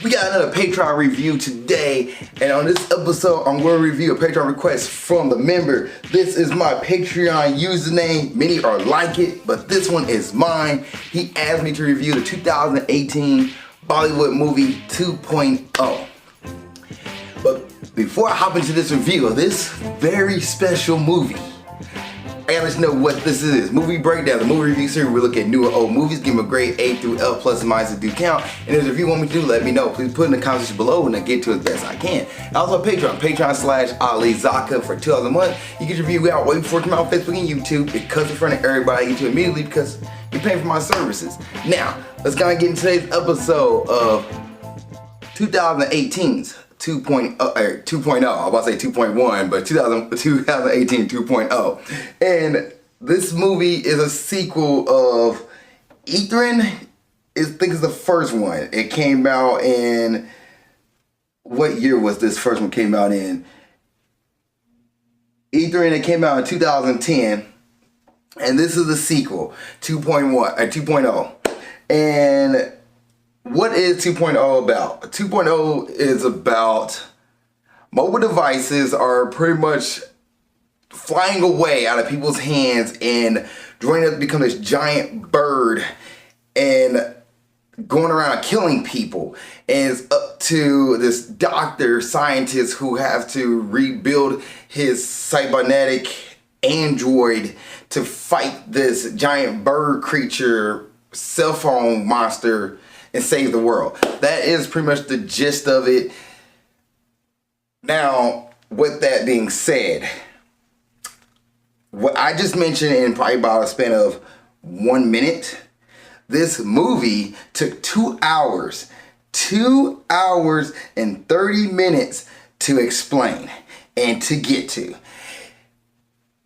We got another Patreon review today, and on this episode, I'm going to review a Patreon request from the member. This is my Patreon username. Many are like it, but this one is mine. He asked me to review the 2018 Bollywood movie 2.0. But before I hop into this review of this very special movie, I gotta let you know what this is. Movie breakdown, the movie review series. We look at new or old movies, give them a grade A through L plus and minus do count. And if you want me to do, let me know. Please put in the comments below and I'll get to it as best I can. And also Patreon/Ali Zakka for $2 a month. You get your review out way before it comes out on Facebook and YouTube because in front of everybody. YouTube immediately because you're paying for my services. Now, let's kind of get into today's episode of 2018's 2.0, I was about to say 2.1, but 2018 2.0. And this movie is a sequel of Ithran. I think it's the first one. It came out in, what year was this first one came out in? Ithran, it came out in 2010. And this is the sequel, 2.0. And what is 2.0 about? 2.0 is about mobile devices are pretty much flying away out of people's hands and growing up to become this giant bird and going around killing people. And it's up to this doctor, scientist who has to rebuild his cybernetic android to fight this giant bird creature, cell phone monster, and save the world. That is pretty much the gist of it. Now, with that being said, what I just mentioned in probably about a span of 1 minute, this movie took 2 hours. 2 hours and 30 minutes to explain and to get to.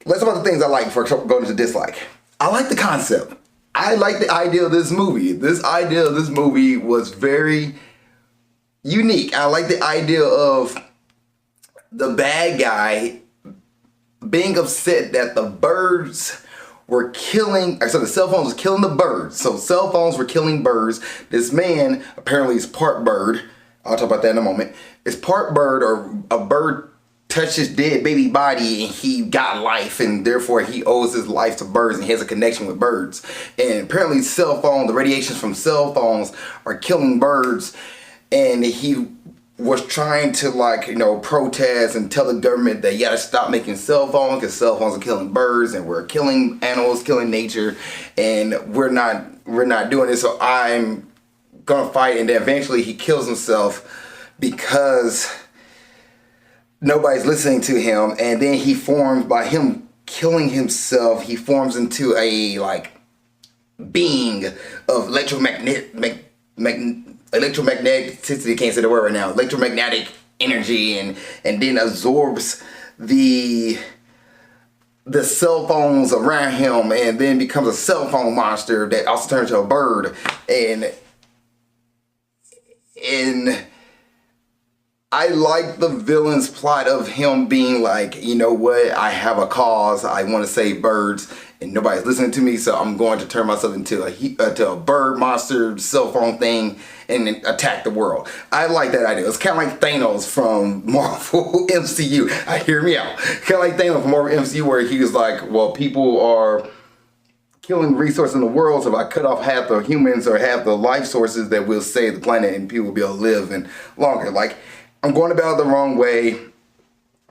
Let's talk about the things I like before going to dislike. I like the concept. I like the idea of this movie. This idea of this movie was very unique. I like the idea of the bad guy being upset that the birds were killing, so the cell phones were killing the birds. So cell phones were killing birds. This man apparently is part bird. I'll talk about that in a moment. It's part bird, or a bird touched his dead baby body and he got life, and therefore he owes his life to birds and he has a connection with birds. And apparently cell phone, the radiations from cell phones are killing birds, and he was trying to protest and tell the government that you gotta stop making cell phones because cell phones are killing birds and we're killing animals, killing nature, and we're not doing this, so I'm gonna fight. And then eventually he kills himself because nobody's listening to him, and then he forms, by him killing himself, he forms into a being of electromagneticity, can't say the word right now, electromagnetic energy, and then absorbs the cell phones around him, and then becomes a cell phone monster that also turns into a bird. And I like the villain's plot of him being like, you know what, I have a cause, I want to save birds, and nobody's listening to me, so I'm going to turn myself into a bird monster cell phone thing and then attack the world. I like that idea. It's kind of like Thanos from Marvel MCU. Hear me out. Kind of like Thanos from Marvel MCU, where he was like, well, people are killing resources in the world, so if I cut off half the humans or half the life sources, that will save the planet and people will be able to live and longer. I'm going about it the wrong way,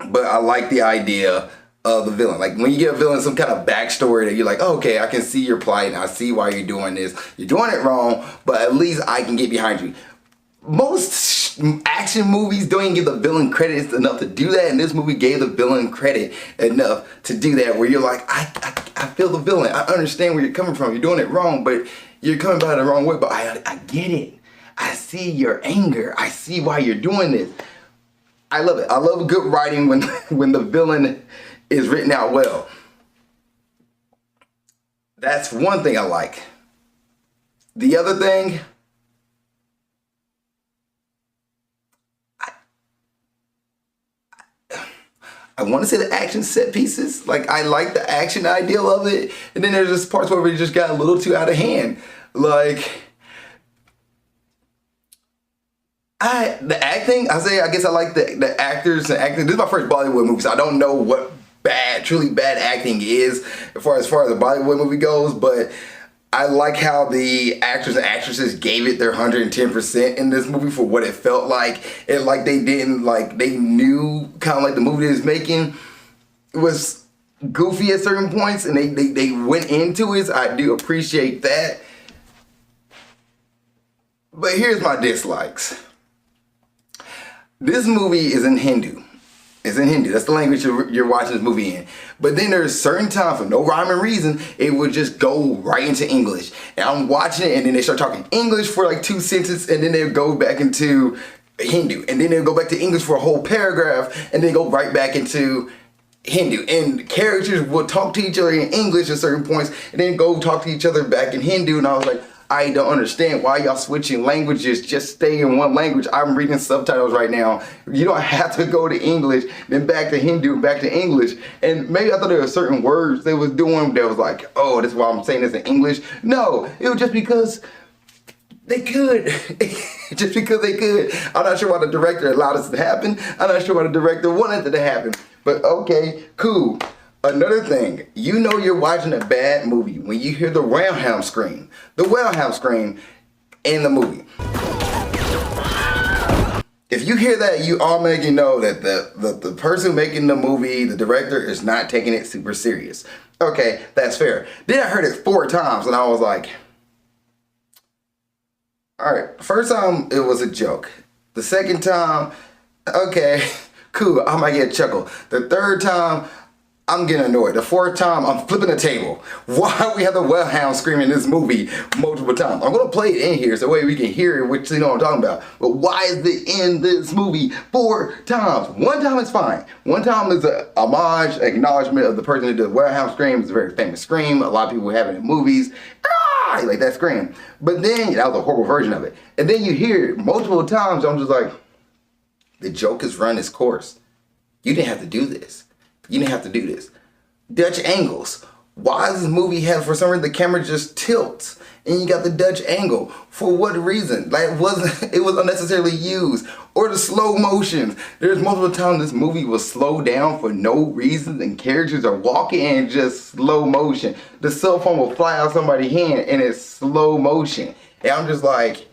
but I like the idea of the villain. Like when you give a villain some kind of backstory that you're like, oh, okay, I can see your plight and I see why you're doing this. You're doing it wrong, but at least I can get behind you. Most action movies don't even give the villain credit enough to do that, and this movie gave the villain credit enough to do that, where you're like, I feel the villain. I understand where you're coming from. You're doing it wrong, but you're coming about it the wrong way, but I get it. I see your anger. I see why you're doing this. I love it. I love good writing when the villain is written out well. That's one thing I like. The other thing, I want to say the action set pieces. I like the action ideal of it. And then there's just parts where it just got a little too out of hand. The acting, I guess I like the actors and acting. This is my first Bollywood movie, so I don't know what truly bad acting is as far as the Bollywood movie goes, but I like how the actors and actresses gave it their 110% in this movie for what it felt like. It like they didn't they knew kind of like the movie they was making was goofy at certain points, and they went into it. So I do appreciate that. But here's my dislikes. This movie is in Hindu. It's in Hindi. That's the language you're watching this movie in. But then there's certain times, for no rhyme or reason, it would just go right into English. And I'm watching it, and then they start talking English for like 2 sentences, and then they'll go back into Hindu. And then they'll go back to English for a whole paragraph, and then go right back into Hindu. And characters will talk to each other in English at certain points, and then go talk to each other back in Hindu. And I was like, I don't understand why y'all switching languages. Just stay in one language. I'm reading subtitles right now. You don't have to go to English, then back to Hindu, back to English. And maybe I thought there were certain words they was doing that was like, oh, that's why I'm saying this in English. No, it was just because they could. Just because they could. I'm not sure why the director allowed this to happen. I'm not sure why the director wanted it to happen. But okay, cool. Another thing, you know you're watching a bad movie when you hear the roundhouse scream. The roundhouse scream in the movie. If you hear that, you automatically know that the person making the movie, the director, is not taking it super serious. Okay, that's fair. Then I heard it 4 times and I was like, alright, first time it was a joke. The second time, okay, cool, I might get a chuckle. The third time, I'm getting annoyed. The 4th time, I'm flipping the table. Why we have the well-hound screaming in this movie multiple times? I'm gonna play it in here so that way we can hear it, which you know what I'm talking about. But why is it in this movie 4 times? 1 time is fine. 1 time is a homage, acknowledgement of the person who did the well-hound scream. It's a very famous scream. A lot of people have it in movies. Ah, like that scream. But then, that was a horrible version of it. And then you hear it multiple times. I'm just like, the joke has run its course. You didn't have to do this. You didn't have to do this. Dutch angles. Why does this movie have, for some reason, the camera just tilts and you got the Dutch angle? For what reason? Like, it was unnecessarily used. Or the slow motion. There's multiple times this movie was slowed down for no reason and characters are walking in just slow motion. The cell phone will fly out somebody's hand and it's slow motion. And I'm just like,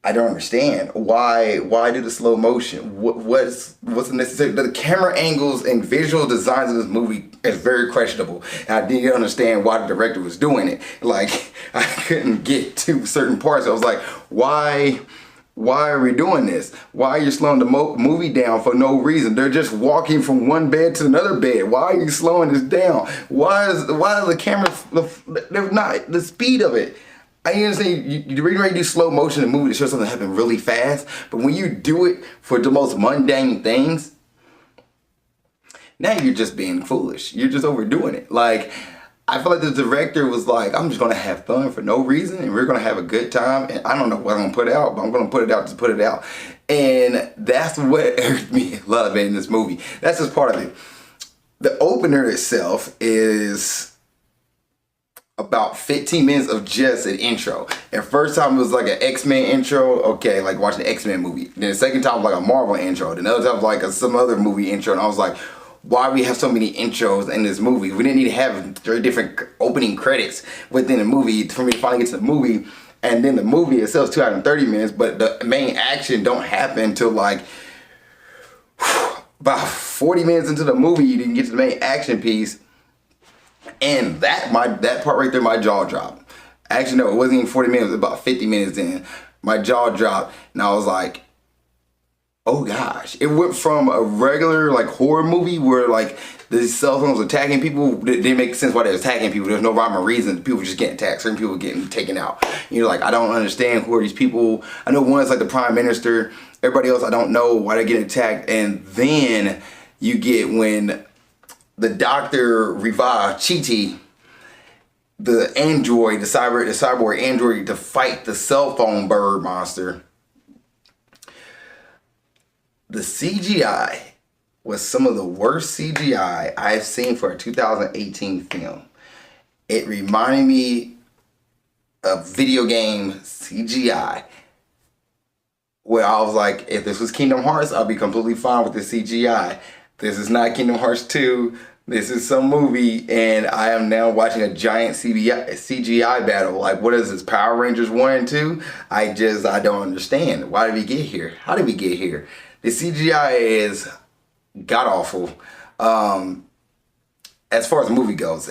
I don't understand why do the slow motion? What's necessary? The camera angles and visual designs of this movie is very questionable. And I didn't understand why the director was doing it. Like, I couldn't get to certain parts. I was like, why are we doing this? Why are you slowing the movie down for no reason? They're just walking from one bed to another bed. Why are you slowing this down? Why is the camera? They're not the speed of it. I understand you ready to do slow motion in a movie to show something happen really fast, but when you do it for the most mundane things, now you're just being foolish. You're just overdoing it. Like, I feel like the director was like, I'm just gonna have fun for no reason and we're gonna have a good time, and I don't know what I'm gonna put out, but I'm gonna put it out to put it out. And that's what irked me a lot of it in this movie. That's just part of it. The opener itself is about 15 minutes of just an intro. And first time it was like an X-Men intro, okay, like watching the X-Men movie. Then the second time was like a Marvel intro. Then the other time was like some other movie intro. And I was like, why we have so many intros in this movie? We didn't need to have 3 different opening credits within the movie for me to finally get to the movie. And then the movie itself is 2 hours and 30 minutes, but the main action don't happen until like about 40 minutes into the movie. You didn't get to the main action piece. And that part right there, my jaw dropped. Actually, no, it wasn't even 40 minutes, it was about 50 minutes in. My jaw dropped, and I was like, oh gosh. It went from a regular like horror movie where like the cell phones attacking people. It didn't make sense why they were attacking people. There's no rhyme or reason. People just getting attacked. Certain people getting taken out. And you're like, I don't understand who are these people. I know one's like the prime minister. Everybody else, I don't know why they're getting attacked. And then you get when the doctor revived Chiti, the android, the cyborg android, to fight the cell phone bird monster. The CGI was some of the worst CGI I've seen for a 2018 film. It reminded me of video game CGI. Well, I was like, if this was Kingdom Hearts, I'd be completely fine with the CGI. This is not Kingdom Hearts 2. This is some movie, and I am now watching a giant CGI battle. Like, what is this, Power Rangers 1 and 2? I don't understand. Why did we get here? How did we get here? The CGI is god-awful. As far as the movie goes,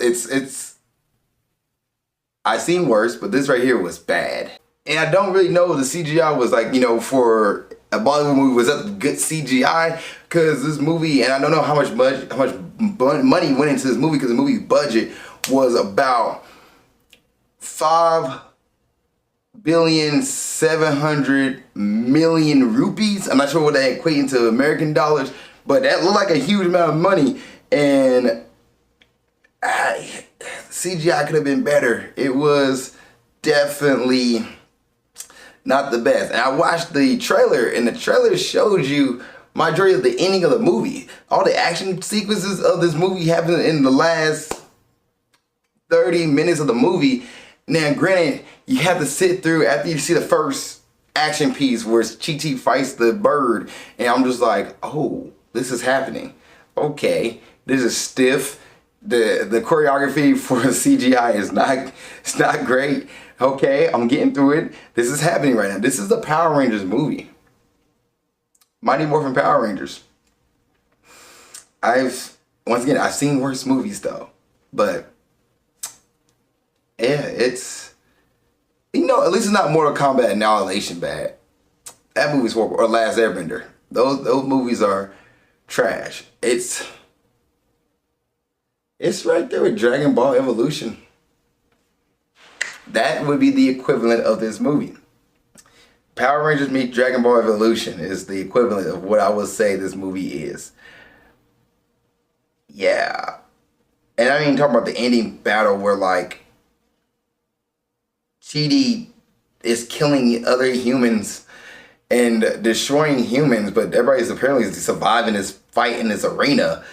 I've seen worse, but this right here was bad. And I don't really know if the CGI was like, for a Bollywood movie, was that good CGI? Because this movie, and I don't know how much money went into this movie, because the movie budget was about 5,700,000,000 rupees. I'm not sure what that equates into American dollars, but that looked like a huge amount of money. And CGI could have been better. It was definitely not the best. And I watched the trailer, and the trailer showed you majority of the ending of the movie. All the action sequences of this movie happen in the last 30 minutes of the movie. Now, granted, you have to sit through after you see the first action piece where Chi-Chi fights the bird, and I'm just like, oh, this is happening. Okay, this is stiff. The choreography for the CGI is not great. Okay, I'm getting through it. This is happening right now. This is the Power Rangers movie. Mighty Morphin Power Rangers. I've seen worse movies though. But yeah, it's, at least it's not Mortal Kombat Annihilation bad. That movie's horrible. Or Last Airbender. Those movies are trash. It's right there with Dragon Ball Evolution. That would be the equivalent of this movie. Power Rangers meet Dragon Ball Evolution is the equivalent of what I would say this movie is. Yeah. And I ain't talking about the ending battle where like Chidi is killing other humans and destroying humans, but everybody's apparently surviving this fight in this arena.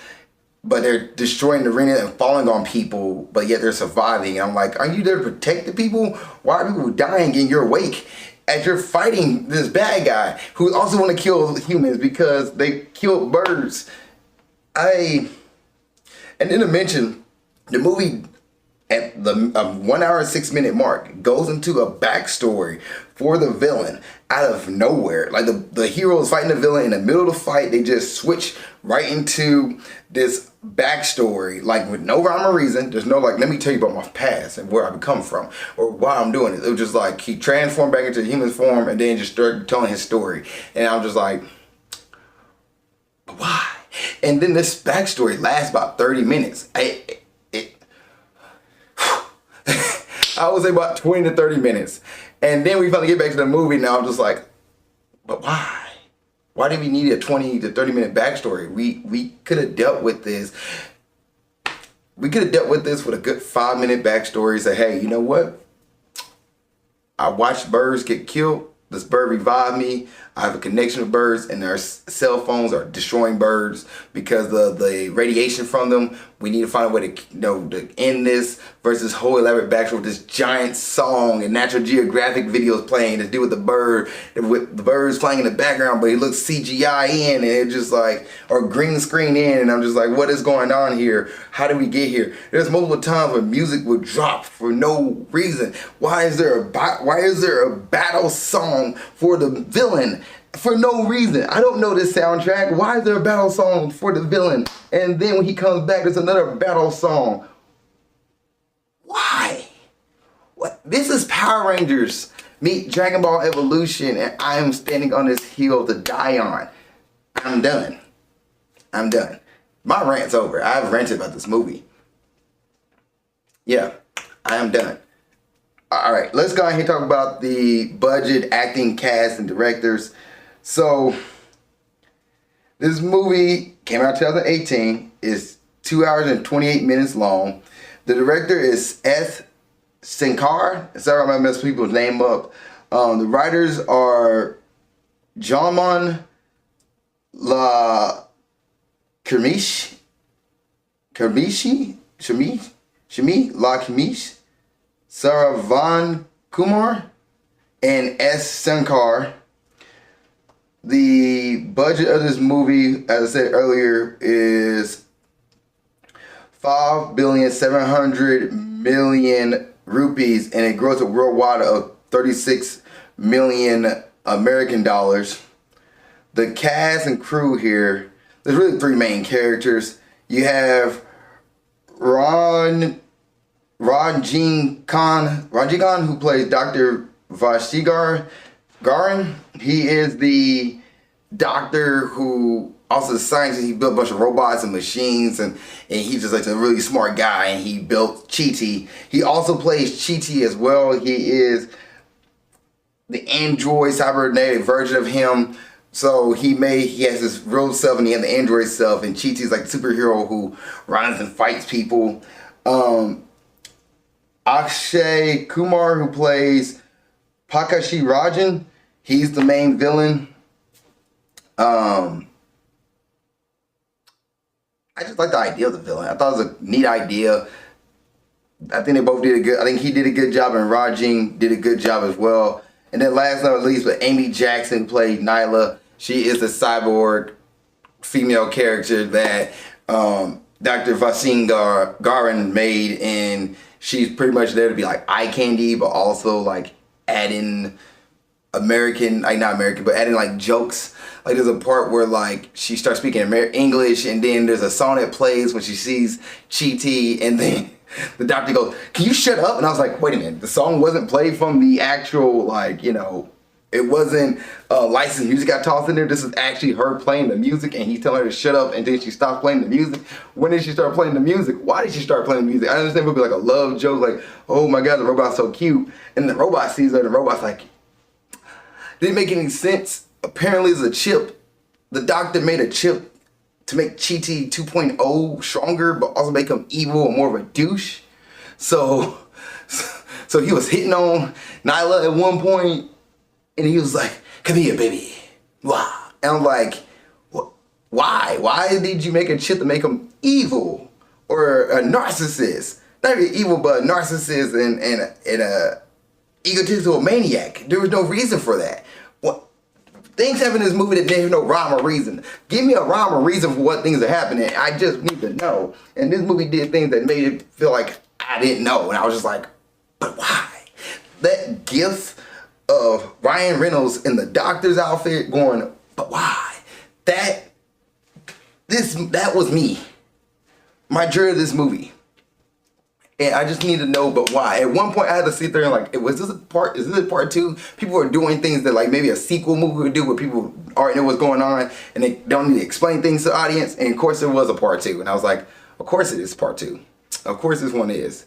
But they're destroying the arena and falling on people, but yet they're surviving. And I'm like, aren't you there to protect the people? Why are people dying in your wake as you're fighting this bad guy who also want to kill humans because they killed birds? And then to mention, the movie at the 1 hour and 6 minute mark goes into a backstory for the villain out of nowhere. Like the hero is fighting the villain in the middle of the fight. They just switch right into this backstory, like with no rhyme or reason. There's no like, let me tell you about my past and where I've come from or why I'm doing it. It was just like he transformed back into human form and then just started telling his story. And I'm just like, why? And then this backstory lasts about 30 minutes. I would say about 20 to 30 minutes. And then we finally get back to the movie. Now I'm just like, but why? Why did we need a 20 to 30 minute backstory? We could have dealt with this. We could have dealt with this with a good 5 minute backstory. Say, hey, you know what? I watched birds get killed. This bird revived me. I have a connection with birds, and their cell phones are destroying birds because of the radiation from them. We need to find a way to, to end this versus whole elaborate backstory with this giant song and Natural Geographic videos playing to do with the bird, with the birds playing in the background, but it looks CGI in, and it just like, or green screen in, and I'm just like, what is going on here? How did we get here? There's multiple times where music would drop for no reason. Why is there a battle song for the villain? For no reason. I don't know this soundtrack. Why is there a battle song for the villain? And then when he comes back, there's another battle song. Why? What? This is Power Rangers meet Dragon Ball Evolution, and I am standing on this hill to die on. I'm done. I'm done. My rant's over. I've ranted about this movie. Yeah, I am done. All right, let's go ahead and talk about the budget, acting, cast, and directors. So, this movie came out in 2018. It's 2 hours and 28 minutes long. The director is S. Sankar. Sorry, I'm gonna mess people's name up. The writers are Jamon La Shami La Kamish, Saravan Kumar, and S. Sankar. The budget of this movie, as I said earlier, is 5,700,000,000 rupees, and it grossed a worldwide of 36 million American dollars. The cast and crew here, there's really three main characters. You have Ron Rajigan, who plays Dr. Vashigar Garin. He is the doctor who also is a scientist. He built a bunch of robots and machines, and he's just like a really smart guy, and he built Chi-Ti. He also plays Chi-Ti as well. He is the android cybernetic version of him. So he has his real self and he has the android self, and Chi-Ti's like a superhero who runs and fights people. Akshay Kumar, who plays Pakashi Rajan, he's the main villain. I just like the idea of the villain. I thought it was a neat idea. I think they both did a good. I think he did a good job, and Rajin did a good job as well. And then last but not least, but Amy Jackson played Nyla. She is the cyborg female character that Dr. Vasim Garin made, and she's pretty much there to be like eye candy, but also like adding not American, but adding like jokes. Like there's a part where like she starts speaking English, and then there's a song that plays when she sees Chi-Ti, and then the doctor goes, "Can you shut up?" And I was like, wait a minute, the song wasn't played from the actual, like, it wasn't licensed music got tossed in there. This is actually her playing the music, and he's telling her to shut up, and then she stopped playing the music. When did she start playing the music? Why did she start playing the music? I understand it would be like a love joke, like, oh my God, the robot's so cute. And the robot sees her, and the robot's like, didn't make any sense. Apparently it's a chip. The doctor made a chip to make Chi-Ti 2.0 stronger, but also make him evil and more of a douche. So he was hitting on Nyla at one point, and he was like, "Come here, baby." Wow. And I'm like, why? Why did you make a chip to make him evil or a narcissist? Not even evil, but a narcissist and a egotistical maniac. There was no reason for that. Things happen in this movie that there's no rhyme or reason. Give me a rhyme or reason for what things are happening. I just need to know. And this movie did things that made it feel like I didn't know. And I was just like, but why? That gif of Ryan Reynolds in the doctor's outfit going, but why? That was me. My journey of this movie. And I just need to know, but why? At one point, I had to sit there and like, is this a part two? People are doing things that like maybe a sequel movie would do, where people already know what's going on and they don't need to explain things to the audience. And of course, there was a part two, and I was like, of course it is part two. Of course, this one is.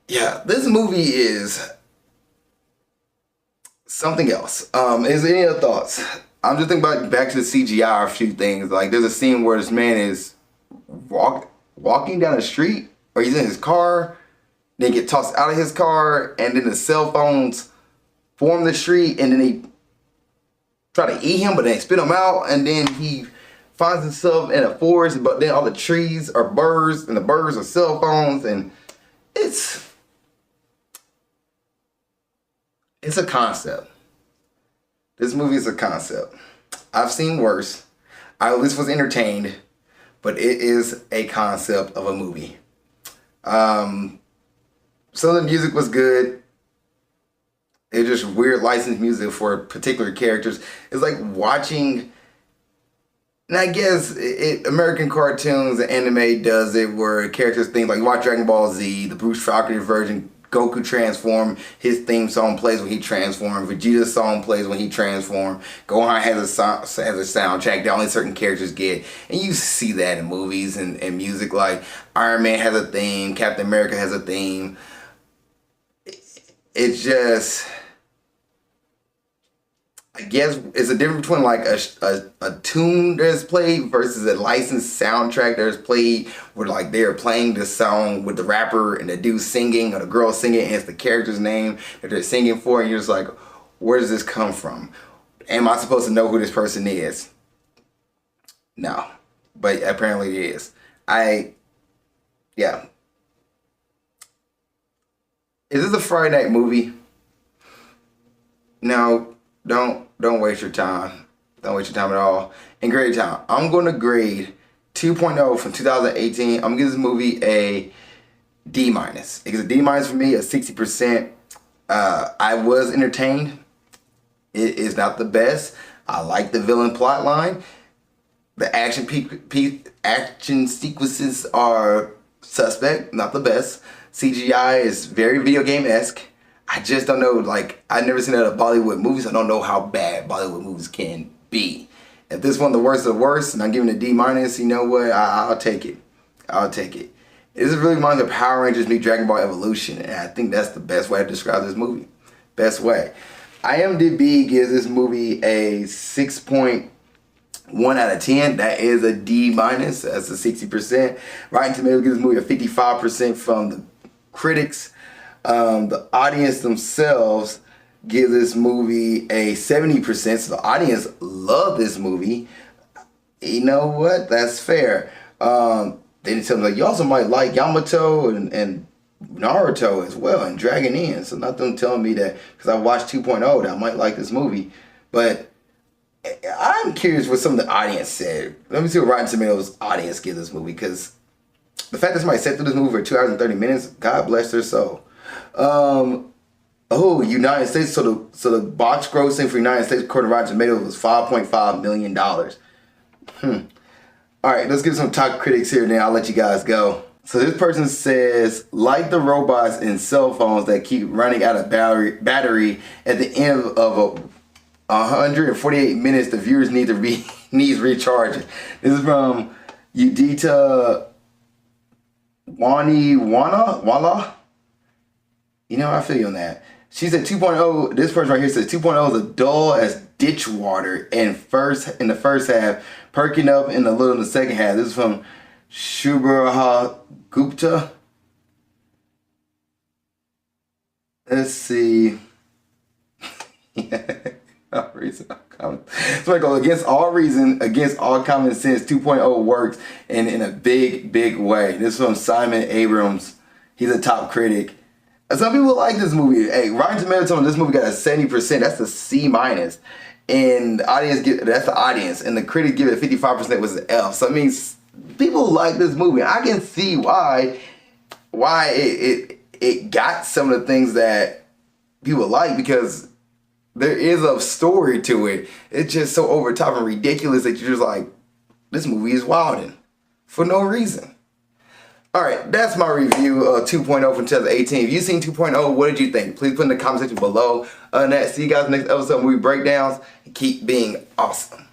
Yeah, this movie is something else. Is there any other thoughts? I'm just thinking about back to the CGI or a few things. Like there's a scene where this man is walking down the street, or he's in his car, then get tossed out of his car, and then the cell phones form the street, and then they try to eat him, but they spit him out, and then he finds himself in a forest, but then all the trees are birds, and the birds are cell phones, and it's a concept. This movie is a concept. I've seen worse. I at least was entertained, but it is a concept of a movie. Some of the music was good. It's just weird licensed music for particular characters. It's like watching, and I guess American cartoons and anime does it where characters think, like you watch Dragon Ball Z, the Bruce Falcon version, Goku transform, his theme song plays when he transforms, Vegeta's song plays when he transforms, Gohan has a soundtrack that only certain characters get, and you see that in movies and music. Like Iron Man has a theme, Captain America has a theme. It's just, I guess it's a difference between like a tune that's played versus a licensed soundtrack that's played where like they're playing the song with the rapper and the dude singing or the girl singing, and it's the character's name that they're singing for, and you're just like, where does this come from? Am I supposed to know who this person is? No, but apparently it is. Yeah. Is this a Friday night movie? Now, don't waste your time. Don't waste your time at all. And grade time. I'm gonna grade 2.0 from 2018. I'm gonna give this movie a D minus. It's a D minus for me, a 60%. I was entertained. It is not the best. I like the villain plot line. The action sequences are suspect, not the best. CGI is very video game-esque. I just don't know, like, I've never seen other Bollywood movies. I don't know how bad Bollywood movies can be. If this one the worst of the worst, and I'm giving it a D minus, you know what? I'll take it. I'll take it. This really reminds me of Power Rangers meet Dragon Ball Evolution, and I think that's the best way to describe this movie. Best way. IMDb gives this movie a 6.1 out of 10. That is a D minus. That's a 60%. Rotten Tomatoes gives this movie a 55% from the critics. The audience themselves give this movie a 70%. So the audience love this movie. You know what? That's fair. They tell me, like, you also might like Yamato and Naruto as well, and Dragon Inn. So not them telling me that because I watched 2.0 that I might like this movie. But I'm curious what some of the audience said. Let me see what Rotten Tomatoes audience gives this movie, because the fact that somebody sat through this movie for 2 hours and 30 minutes, God bless their soul. United States. So the box grossing for United States according to Rotten Tomatoes was $5.5 million. All right, let's get some top critics here, and then I'll let you guys go. So this person says, like the robots and cell phones that keep running out of battery at the end of 148 minutes, the viewers needs recharging. This is from Udita Wala. You know, I feel you on that. She said 2.0, this person right here says 2.0 is as dull as ditch water in the first half, perking up in a little in the second half. This is from Shubhra Gupta. Let's see. So I go against all reason, against all common sense. 2.0 works in a big way. This is from Simon Abrams. He's a top critic. Some people like this movie. Hey, Rotten Tomatoes told me this movie got a 70%. That's a C minus. And the audience that's the audience. And the critic give it 55% was an F. So I mean, people like this movie. I can see why it got some of the things that people like, because there is a story to it. It's just so over top and ridiculous that you're just like, this movie is wilding for no reason. All right, that's my review of 2.0 from 2018. If you've seen 2.0, what did you think? Please put in the comment section below. Other than that, see you guys next episode of Movie Breakdowns, and keep being awesome.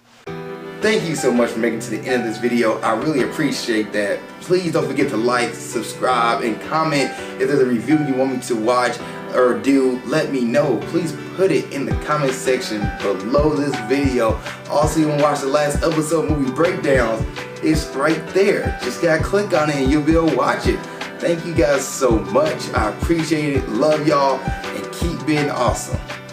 Thank you so much for making it to the end of this video. I really appreciate that. Please don't forget to like, subscribe, and comment. If there's a review you want me to watch or do, let me know. Please put it in the comment section below this video. Also, you want to watch the last episode of Movie Breakdowns, it's right there. Just gotta click on it and you'll be able to watch it. Thank you guys so much. I appreciate it. Love y'all, and keep being awesome.